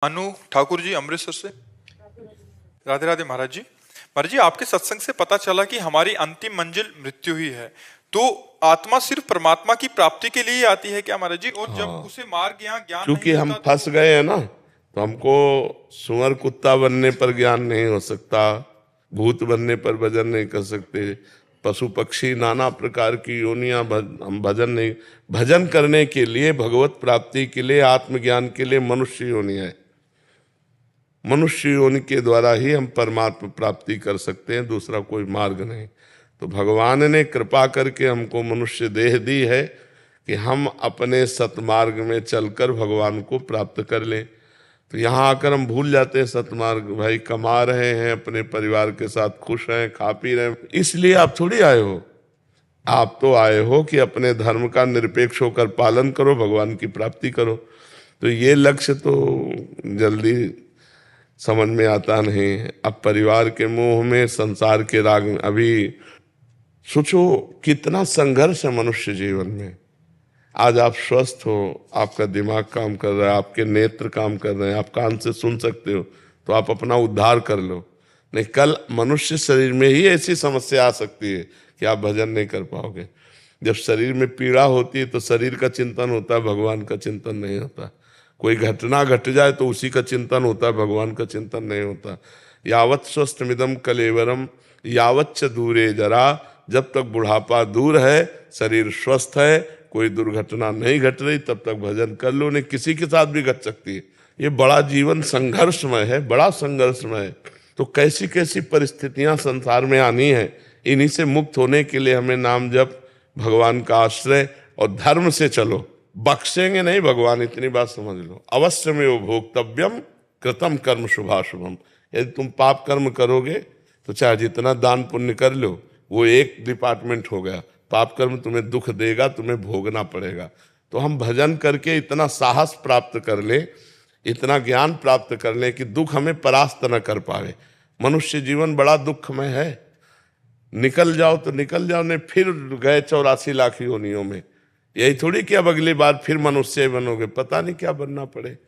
अनु ठाकुर जी अमृतसर से। राधे राधे महाराज जी। महाराज जी, आपके सत्संग से पता चला कि हमारी अंतिम मंजिल मृत्यु ही है, तो आत्मा सिर्फ परमात्मा की प्राप्ति के लिए ही आती है क्या महाराज जी? और जब उसे मार्ग यहाँ ज्ञान चूंकि नहीं हम होता फंस गए हैं ना, तो हमको सुअर कुत्ता बनने पर ज्ञान नहीं हो सकता, भूत बनने पर भजन नहीं कर सकते, पशु पक्षी नाना प्रकार की योनियां हम भजन नहीं, भजन करने के लिए, भगवत प्राप्ति के लिए, आत्मज्ञान के लिए मनुष्य योनि है। मनुष्य योनि के द्वारा ही हम परमात्मा प्राप्ति कर सकते हैं, दूसरा कोई मार्ग नहीं। तो भगवान ने कृपा करके हमको मनुष्य देह दी है कि हम अपने सतमार्ग में चलकर भगवान को प्राप्त कर लें। तो यहाँ आकर हम भूल जाते हैं सतमार्ग, भाई कमा रहे हैं, अपने परिवार के साथ खुश हैं, खा पी रहे हैं, इसलिए आप थोड़ी आए हो। आप तो आए हो कि अपने धर्म का निरपेक्ष होकर पालन करो, भगवान की प्राप्ति करो। तो ये लक्ष्य तो जल्दी समझ में आता नहीं है। अब परिवार के मोह में, संसार के राग में, अभी सोचो कितना संघर्ष है मनुष्य जीवन में। आज आप स्वस्थ हो, आपका दिमाग काम कर रहा है, आपके नेत्र काम कर रहे हैं, आप कान से सुन सकते हो, तो आप अपना उद्धार कर लो। नहीं, कल मनुष्य शरीर में ही ऐसी समस्या आ सकती है कि आप भजन नहीं कर पाओगे। जब शरीर में पीड़ा होती है तो शरीर का चिंतन होता है, भगवान का चिंतन नहीं होता। कोई घटना घट जाए तो उसी का चिंतन होता है, भगवान का चिंतन नहीं होता। यावत स्वस्थमिदम कलेवरम यावत च दूरे जरा, जब तक बुढ़ापा दूर है, शरीर स्वस्थ है, कोई दुर्घटना नहीं घट रही, तब तक भजन कर लो। नहीं, किसी के साथ भी घट सकती है। ये बड़ा जीवन संघर्षमय है, बड़ा संघर्षमय है। तो कैसी कैसी परिस्थितियां संसार में आनी है, इन्हीं से मुक्त होने के लिए हमें नाम जप, भगवान का आश्रय और धर्म से चलो। बख्शेंगे नहीं भगवान, इतनी बात समझ लो। अवश्य में वो भोक्तव्यम कृतम कर्म शुभाशुभम। यदि तुम पाप कर्म करोगे तो चाहे जितना दान पुण्य कर लो, वो एक डिपार्टमेंट हो गया। पाप कर्म तुम्हें दुख देगा, तुम्हें भोगना पड़ेगा। तो हम भजन करके इतना साहस प्राप्त कर ले, इतना ज्ञान प्राप्त कर ले कि दुख हमें परास्त न कर पावे। मनुष्य जीवन बड़ा दुखमय है। निकल जाओ तो निकल जाओ, नहीं फिर गए 84 लाख योनियों में। यही थोड़ी कि अब अगली बार फिर मनुष्य बनोगे, पता नहीं क्या बनना पड़े।